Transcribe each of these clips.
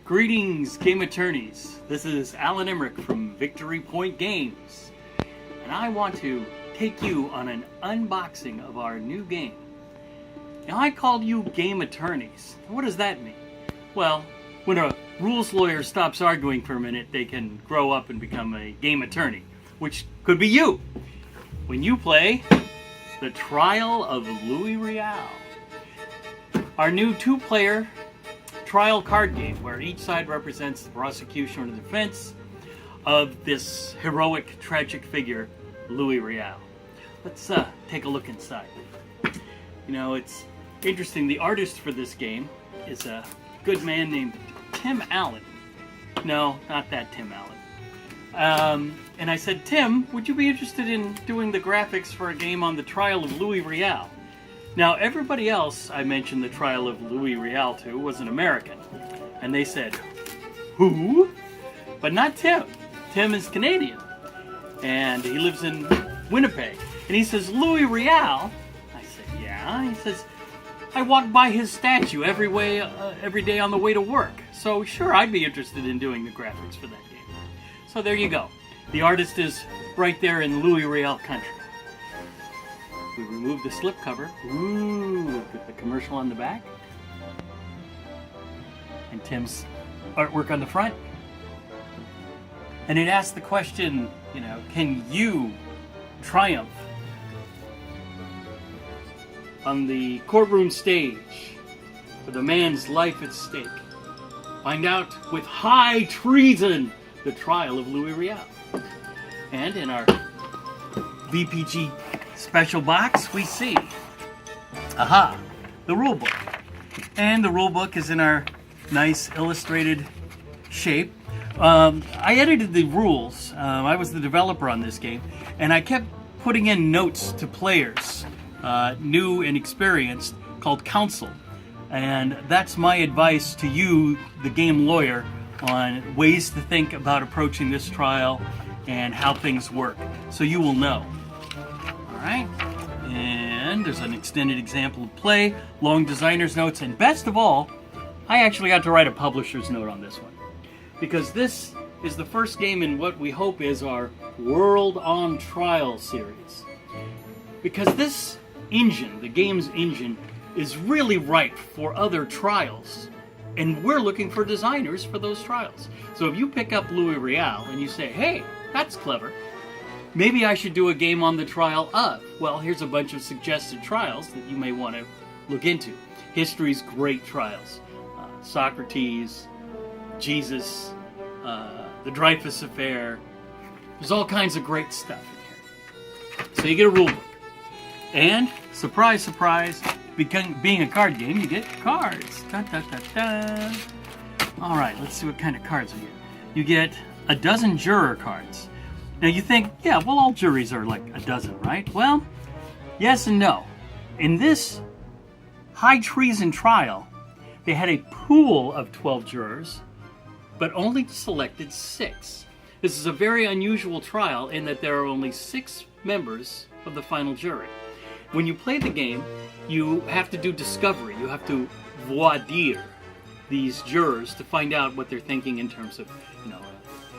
Greetings, game attorneys. This is Alan Emrich from Victory Point Games, and I want to take you on an unboxing of our new game. Now, I called you game attorneys. What does that mean? Well, when a rules lawyer stops arguing for a minute, they can grow up and become a game attorney, which could be you when you play the Trial of Louis Riel, our new two-player trial card game where each side represents the prosecution or the defense of this heroic, tragic figure, Louis Riel. Let's take a look inside. You know, it's interesting. The artist for this game is a good man named Tim Allen. No, not that Tim Allen. And I said, Tim, would you be interested in doing the graphics for a game on the Trial of Louis Riel? Now, everybody else I mentioned the Trial of Louis Riel to was an American. And they said, who? But not Tim. Tim is Canadian. And he lives in Winnipeg. And he says, Louis Riel? I said, yeah. He says, I walk by his statue every day on the way to work. So sure, I'd be interested in doing the graphics for that game. So there you go. The artist is right there in Louis Riel country. We remove the slipcover. Ooh, with the commercial on the back. And Tim's artwork on the front. And it asks the question, you know, can you triumph on the courtroom stage with a man's life at stake? Find out with High Treason, the Trial of Louis Riel. And in our VPG special box, we see, the rule book. And the rule book is in our nice illustrated shape. I edited the rules. I was the developer on this game, and I kept putting in notes to players, new and experienced, called counsel. And that's my advice to you, the game lawyer, on ways to think about approaching this trial and how things work, so you will know. Alright, and there's an extended example of play, long designer's notes, and best of all, I actually got to write a publisher's note on this one. Because this is the first game in what we hope is our World on Trial series. Because this engine, the game's engine, is really ripe for other trials. And we're looking for designers for those trials. So if you pick up Louis Riel and you say, hey, that's clever, maybe I should do a game on the trial of. Well, here's a bunch of suggested trials that you may want to look into. History's great trials. Socrates, Jesus, the Dreyfus Affair. There's all kinds of great stuff in here. So you get a rule book. And, surprise, surprise, being a card game, you get cards. Dun, dun, dun, dun. All right, let's see what kind of cards we get. You get a dozen juror cards. Now you think, yeah, well, all juries are like a dozen, right? Well, yes and no. In this High Treason trial, they had a pool of 12 jurors, but only selected 6. This is a very unusual trial in that there are only 6 members of the final jury. When you play the game, you have to do discovery. You have to voir dire these jurors to find out what they're thinking in terms of, you know,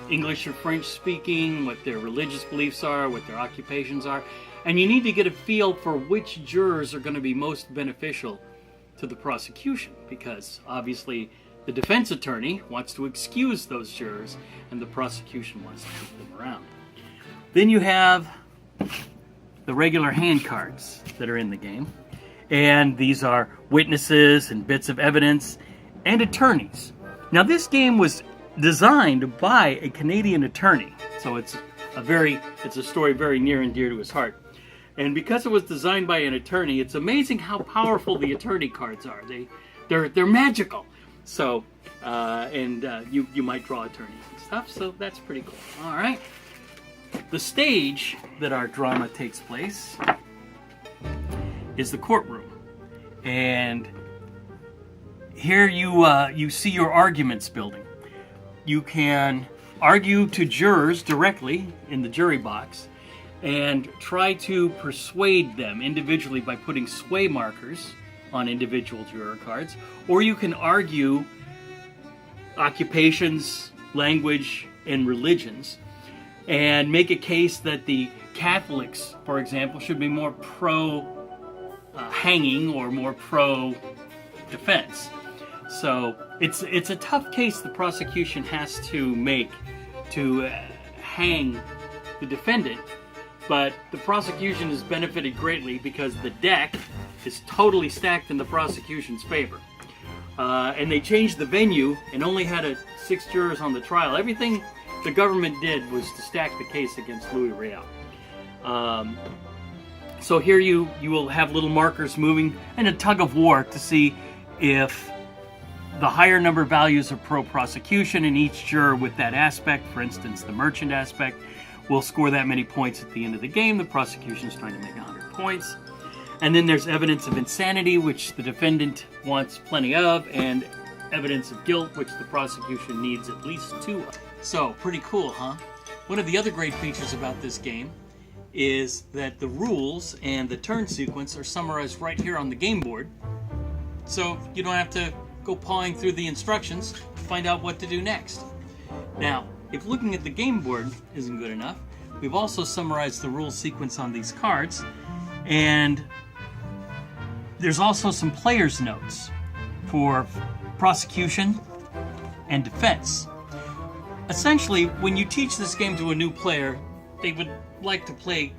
English or French speaking, what their religious beliefs are, what their occupations are. And you need to get a feel for which jurors are going to be most beneficial to the prosecution, because obviously the defense attorney wants to excuse those jurors and the prosecution wants to keep them around. Then you have the regular hand cards that are in the game, and these are witnesses and bits of evidence and attorneys. Now this game was designed by a Canadian attorney, so it's a story very near and dear to his heart. And because it was designed by an attorney, it's amazing how powerful the attorney cards are. They're magical. So you might draw attorneys and stuff. So that's pretty cool. All right. The stage that our drama takes place is the courtroom, and here you see your arguments building. You can argue to jurors directly in the jury box. and try to persuade them individually by putting sway markers on individual juror cards, or you can argue occupations, language, and religions, and make a case that the Catholics, for example, should be more pro-hanging or more pro-defense. So it's a tough case the prosecution has to make to hang the defendant, but the prosecution has benefited greatly because the deck is totally stacked in the prosecution's favor. And they changed the venue and only had 6 jurors on the trial. Everything the government did was to stack the case against Louis Riel. So here you will have little markers moving and a tug of war to see if the higher number values are pro-prosecution, and each juror with that aspect, for instance the merchant aspect, will score that many points at the end of the game. The prosecution is trying to make 100 points. And then there's evidence of insanity, which the defendant wants plenty of, and evidence of guilt, which the prosecution needs at least 2 of. So, pretty cool, huh? One of the other great features about this game is that the rules and the turn sequence are summarized right here on the game board. So you don't have to go pawing through the instructions to find out what to do next. Now, if looking at the game board isn't good enough, we've also summarized the rule sequence on these cards, and there's also some player's notes for prosecution and defense. Essentially, when you teach this game to a new player, they would like to play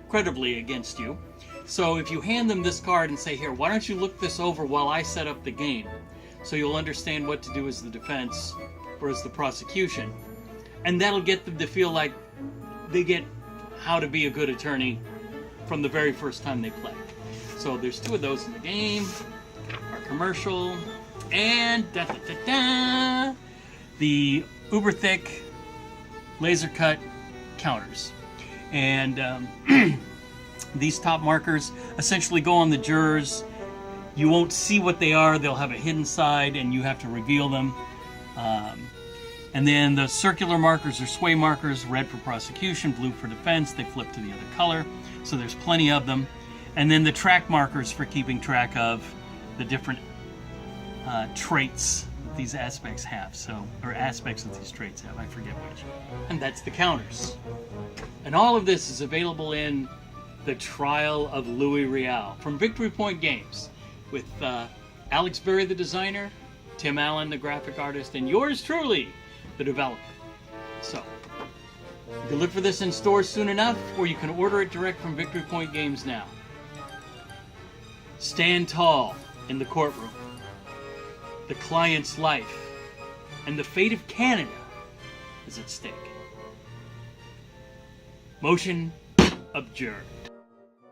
credibly against you. So if you hand them this card and say, here, why don't you look this over while I set up the game, so you'll understand what to do as the defense or as the prosecution. And that'll get them to feel like they get how to be a good attorney from the very first time they play. So there's 2 of those in the game. Our commercial, and the uber thick laser cut counters. And these top markers essentially go on the jurors. You won't see what they are. They'll have a hidden side and you have to reveal them. And then the circular markers are sway markers, red for prosecution, blue for defense. They flip to the other color, so there's plenty of them. And then the track markers for keeping track of the different traits that these aspects have. Or aspects that these traits have, I forget which. And that's the counters. And all of this is available in the Trial of Louis Riel from Victory Point Games, with Alex Berry, the designer, Tim Allen, the graphic artist, and yours truly, the developer. So, you can look for this in stores soon enough, or you can order it direct from Victory Point Games now. Stand tall in the courtroom. The client's life and the fate of Canada is at stake. Motion adjourned.